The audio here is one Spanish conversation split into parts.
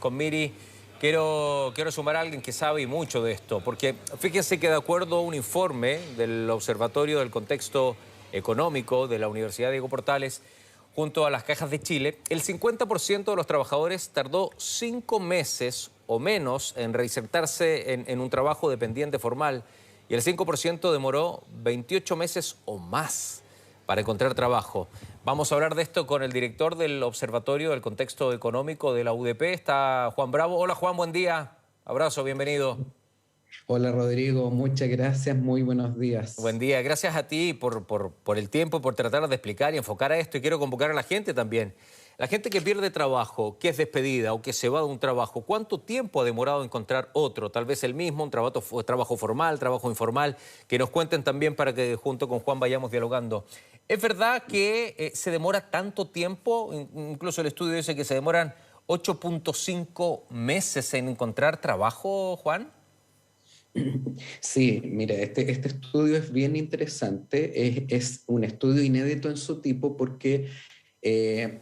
Con Miri, quiero sumar a alguien que sabe y mucho de esto, porque fíjense que de acuerdo a un informe del Observatorio del Contexto Económico de la Universidad Diego Portales, junto a las Cajas de Chile, el 50% de los trabajadores tardó 5 meses o menos en reinsertarse en un trabajo dependiente formal y el 5% demoró 28 meses o más para encontrar trabajo. Vamos a hablar de esto con el director del Observatorio del Contexto Económico de la UDP, está Juan Bravo. Hola Juan, buen día. Abrazo, bienvenido. Hola Rodrigo, muchas gracias, muy buenos Buen días. día, gracias a ti por el tiempo, por tratar de explicar y enfocar a esto. Y quiero convocar a la gente también. La gente que pierde trabajo, que es despedida o que se va de un trabajo, ¿cuánto tiempo ha demorado encontrar otro? Tal vez el mismo, un trabajo formal, trabajo informal. Que nos cuenten también para que junto con Juan vayamos dialogando. ¿Es verdad que se demora tanto tiempo? Incluso el estudio dice que se demoran 8,5 meses en encontrar trabajo, Juan. Sí, mira, este estudio es bien interesante, es un estudio inédito en su tipo porque, eh,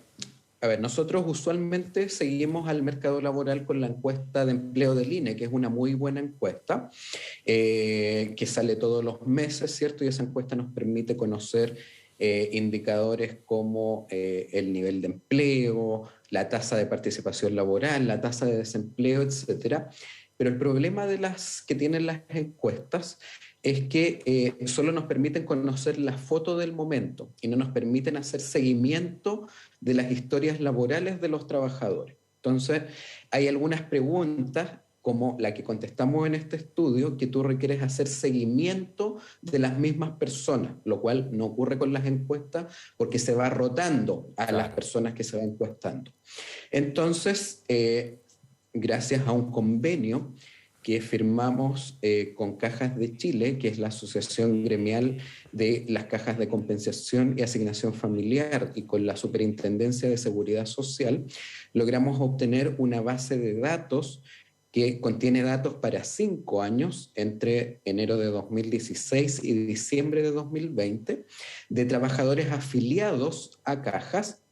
a ver, nosotros usualmente seguimos al mercado laboral con la encuesta de empleo del INE, que es una muy buena encuesta, que sale todos los meses, ¿cierto? Y esa encuesta nos permite conocer indicadores como el nivel de empleo, la tasa de participación laboral, la tasa de desempleo, etcétera. Pero el problema de las que tienen las encuestas es que solo nos permiten conocer la foto del momento y no nos permiten hacer seguimiento de las historias laborales de los trabajadores. Entonces, hay algunas preguntas como la que contestamos en este estudio, que tú requieres hacer seguimiento de las mismas personas, lo cual no ocurre con las encuestas porque se va rotando a las Claro. personas que se van encuestando. Entonces, gracias a un convenio que firmamos con Cajas de Chile, que es la Asociación Gremial de las Cajas de Compensación y Asignación Familiar, y con la Superintendencia de Seguridad Social, logramos obtener una base de datos que contiene datos para 5 años, entre enero de 2016 y diciembre de 2020, de trabajadores afiliados a cajas,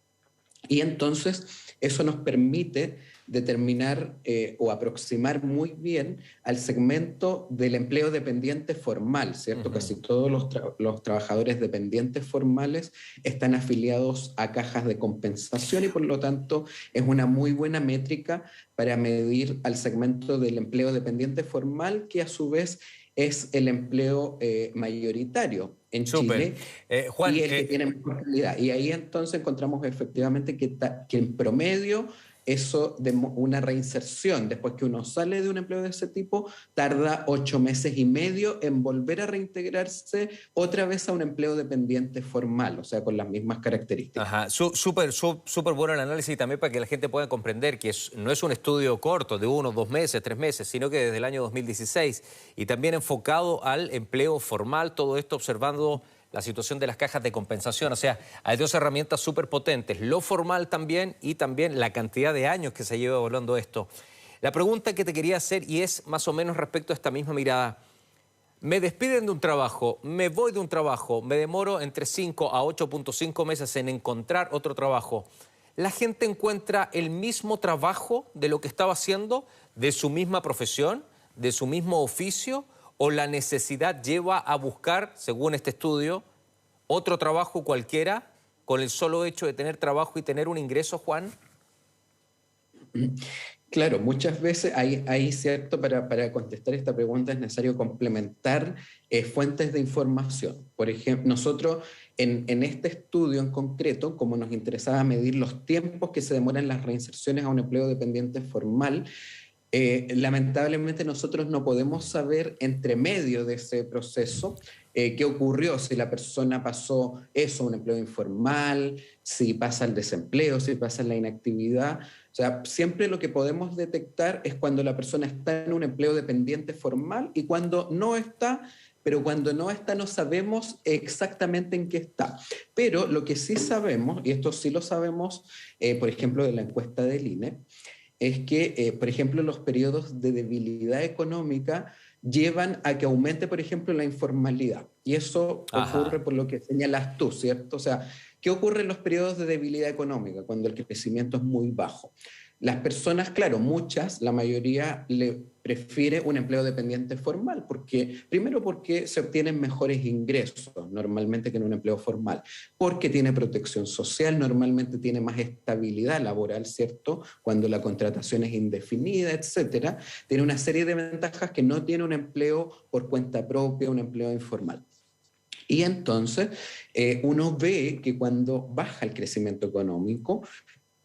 y entonces eso nos permite determinar o aproximar muy bien al segmento del empleo dependiente formal, ¿cierto? Ujú. Casi todos los trabajadores dependientes formales están afiliados a cajas de compensación y por lo tanto es una muy buena métrica para medir al segmento del empleo dependiente formal, que a su vez es el empleo mayoritario en Súper. Chile Juan, y el que tiene mejor calidad. Y ahí entonces encontramos efectivamente que en promedio eso de una reinserción, después que uno sale de un empleo de ese tipo, tarda 8 meses y medio en volver a reintegrarse otra vez a un empleo dependiente formal, o sea, con las mismas características. ajá, súper bueno el análisis también para que la gente pueda comprender que no es un estudio corto de 1, 2 meses, 3 meses, sino que desde el año 2016 y también enfocado al empleo formal, todo esto observando la situación de las cajas de compensación. O sea, hay dos herramientas súper potentes, lo formal también y también la cantidad de años que se lleva evaluando esto. La pregunta que te quería hacer y es más o menos respecto a esta misma mirada. Me despiden de un trabajo, me voy de un trabajo, me demoro entre 5 a 8,5 meses en encontrar otro trabajo. ¿La gente encuentra el mismo trabajo de lo que estaba haciendo, de su misma profesión, de su mismo oficio, o la necesidad lleva a buscar, según este estudio, otro trabajo cualquiera con el solo hecho de tener trabajo y tener un ingreso, Juan? Claro, muchas veces hay cierto, para contestar esta pregunta es necesario complementar fuentes de información. Por ejemplo, nosotros en este estudio en concreto, como nos interesaba medir los tiempos que se demoran las reinserciones a un empleo dependiente formal, lamentablemente nosotros no podemos saber entre medio de ese proceso qué ocurrió, si la persona pasó eso, un empleo informal, si pasa el desempleo, si pasa la inactividad. O sea, siempre lo que podemos detectar es cuando la persona está en un empleo dependiente formal y cuando no está, pero cuando no está no sabemos exactamente en qué está. Pero lo que sí sabemos, y esto sí lo sabemos, por ejemplo, de la encuesta del INE, es que, por ejemplo, los periodos de debilidad económica llevan a que aumente, por ejemplo, la informalidad. Y eso ocurre Ajá. por lo que señalas tú, ¿cierto? O sea, ¿qué ocurre en los periodos de debilidad económica cuando el crecimiento es muy bajo? Las personas, claro, muchas, la mayoría le prefiere un empleo dependiente formal, primero porque se obtienen mejores ingresos normalmente que en un empleo formal, porque tiene protección social, normalmente tiene más estabilidad laboral, ¿cierto? Cuando la contratación es indefinida, etcétera, tiene una serie de ventajas que no tiene un empleo por cuenta propia, un empleo informal. Y entonces uno ve que cuando baja el crecimiento económico,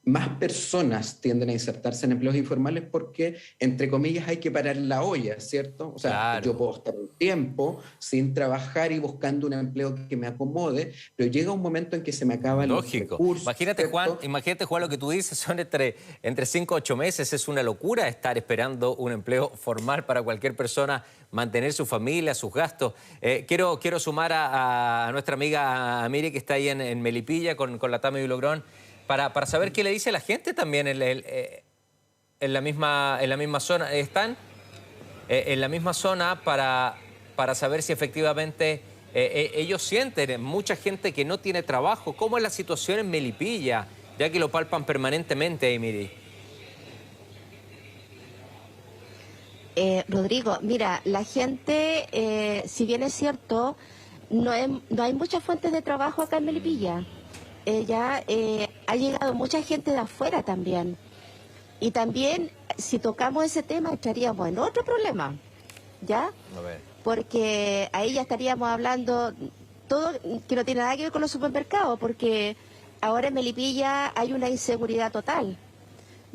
más personas tienden a insertarse en empleos informales porque, entre comillas, hay que parar la olla, ¿cierto? O sea, yo Claro. puedo estar un tiempo sin trabajar y buscando un empleo que me acomode, pero llega un momento en que se me acaban los Lógico. recursos, ¿cierto? Imagínate, Juan, lo que tú dices, son entre 5 a 8 meses. Es una locura estar esperando un empleo formal para cualquier persona, mantener su familia, sus gastos. Quiero sumar a nuestra amiga Miri, que está ahí en Melipilla con la Tami Vilogrón, para saber qué le dice la gente también en la misma zona. Están en la misma zona para saber si efectivamente ellos sienten, mucha gente que no tiene trabajo. ¿Cómo es la situación en Melipilla? Ya que lo palpan permanentemente, Emily. Rodrigo, mira, la gente, si bien es cierto, no hay muchas fuentes de trabajo acá en Melipilla. Ya ha llegado mucha gente de afuera también. Y también, si tocamos ese tema, estaríamos en otro problema, ¿ya? A ver. Porque ahí ya estaríamos hablando todo que no tiene nada que ver con los supermercados, porque ahora en Melipilla hay una inseguridad total,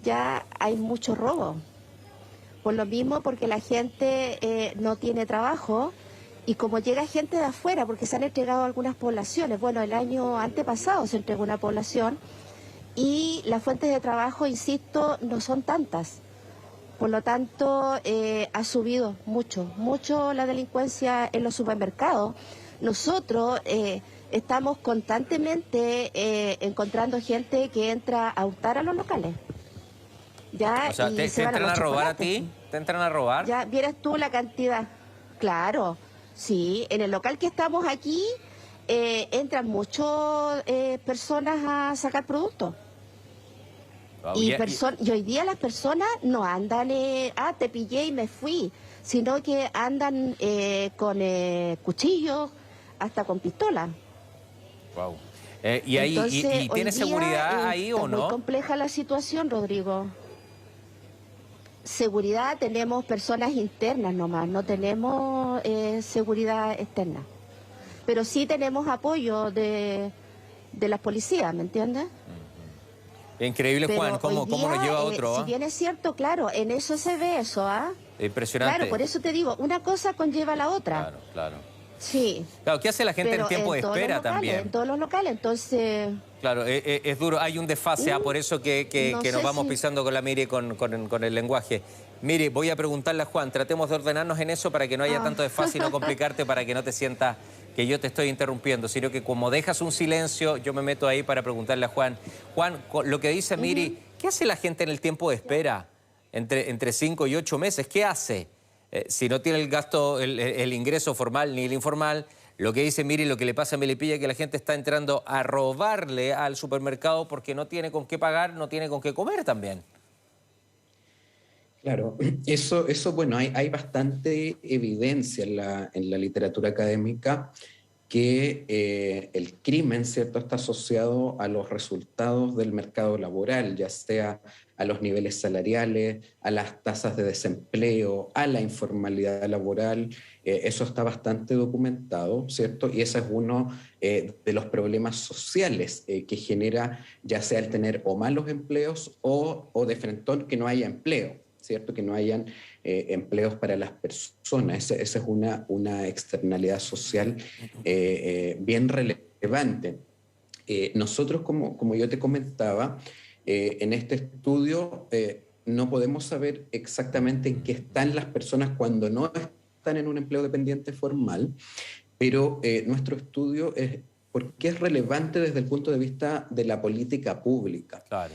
ya hay mucho robo. Por lo mismo, porque la gente no tiene trabajo y como llega gente de afuera, porque se han entregado algunas poblaciones, bueno, el año antepasado se entregó una población y las fuentes de trabajo, insisto, no son tantas. Por lo tanto, ha subido mucho la delincuencia en los supermercados. Nosotros estamos constantemente encontrando gente que entra a hurtar a los locales. ¿Ya? O sea, Y ¿te se van entran a los robar a chocolates. ti? ¿Te entran a robar? Ya vieras tú la cantidad. Claro, sí, en el local que estamos aquí entran muchas personas a sacar productos. Wow, Y hoy día las personas no andan, te pillé y me fui, sino que andan con cuchillos, hasta con pistola. wow. Entonces, ¿Y hoy tiene día seguridad ahí está o muy no? compleja la situación, Rodrigo. Seguridad tenemos personas internas nomás, no tenemos seguridad externa. Pero sí tenemos apoyo de las policías, ¿me entiendes? Increíble, Juan, Pero hoy cómo nos día, lleva otro, si ¿ah? bien es cierto, claro, en eso se ve eso, ¿ah? Impresionante. Claro, por eso te digo, una cosa conlleva a la otra. Claro, claro. Sí. Claro, ¿qué hace la gente Pero en tiempo de todos los espera locales, también? en todos los locales, entonces... Claro, es duro, hay un desfase, por eso que no nos sé vamos si- pisando con la Miri con el lenguaje. Miri, voy a preguntarle a Juan, tratemos de ordenarnos en eso para que no haya tanto desfase y no complicarte, para que no te sientas que yo te estoy interrumpiendo, sino que como dejas un silencio, yo me meto ahí para preguntarle a Juan. Juan, lo que dice Miri, ¿qué hace la gente en el tiempo de espera entre 5 y 8 meses? ¿Qué hace? Si no tiene el gasto, el ingreso formal ni el informal. Lo que dice Miri, lo que le pasa a Melipilla es que la gente está entrando a robarle al supermercado porque no tiene con qué pagar, no tiene con qué comer también. Claro, eso bueno, hay bastante evidencia en la literatura académica que el crimen, ¿cierto?, está asociado a los resultados del mercado laboral, ya sea a los niveles salariales, a las tasas de desempleo, a la informalidad laboral. Eso está bastante documentado, ¿cierto? Y ese es uno de los problemas sociales que genera ya sea el tener o malos empleos o de frentón que no haya empleo, ¿cierto? Que no hayan empleos para las personas. Esa es una externalidad social bien relevante. Nosotros, como yo te comentaba, en este estudio no podemos saber exactamente en qué están las personas cuando no están en un empleo dependiente formal, pero nuestro estudio es porque es relevante desde el punto de vista de la política pública. Claro.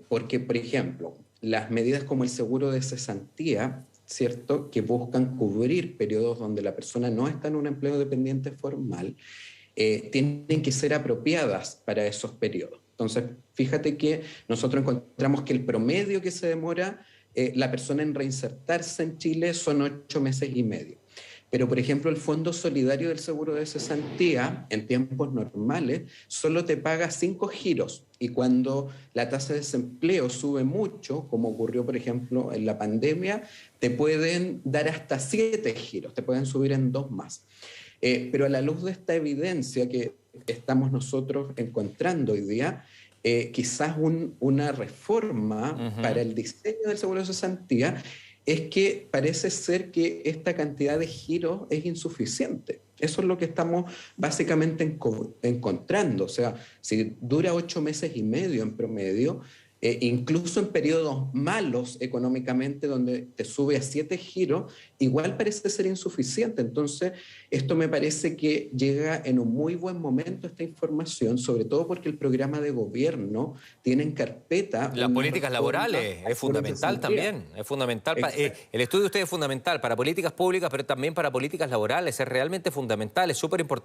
Porque, por ejemplo, las medidas como el seguro de cesantía, ¿cierto?, que buscan cubrir periodos donde la persona no está en un empleo dependiente formal, tienen que ser apropiadas para esos periodos. Entonces, fíjate que nosotros encontramos que el promedio que se demora la persona en reinsertarse en Chile son 8 meses y medio. Pero, por ejemplo, el Fondo Solidario del Seguro de Cesantía, en tiempos normales, solo te paga 5 giros. Y cuando la tasa de desempleo sube mucho, como ocurrió, por ejemplo, en la pandemia, te pueden dar hasta 7 giros, te pueden subir en 2 más. Pero a la luz de esta evidencia que estamos nosotros encontrando hoy día, quizás una reforma para el diseño del seguro de cesantía es que parece ser que esta cantidad de giros es insuficiente. Eso es lo que estamos básicamente encontrando. O sea, si dura 8 meses y medio en promedio, incluso en periodos malos económicamente, donde te sube a 7 giros, igual parece ser insuficiente. Entonces, esto me parece que llega en un muy buen momento esta información, sobre todo porque el programa de gobierno tiene en carpeta... Las políticas laborales es fundamental también, es fundamental. El estudio de ustedes es fundamental para políticas públicas, pero también para políticas laborales, es realmente fundamental, es súper importante.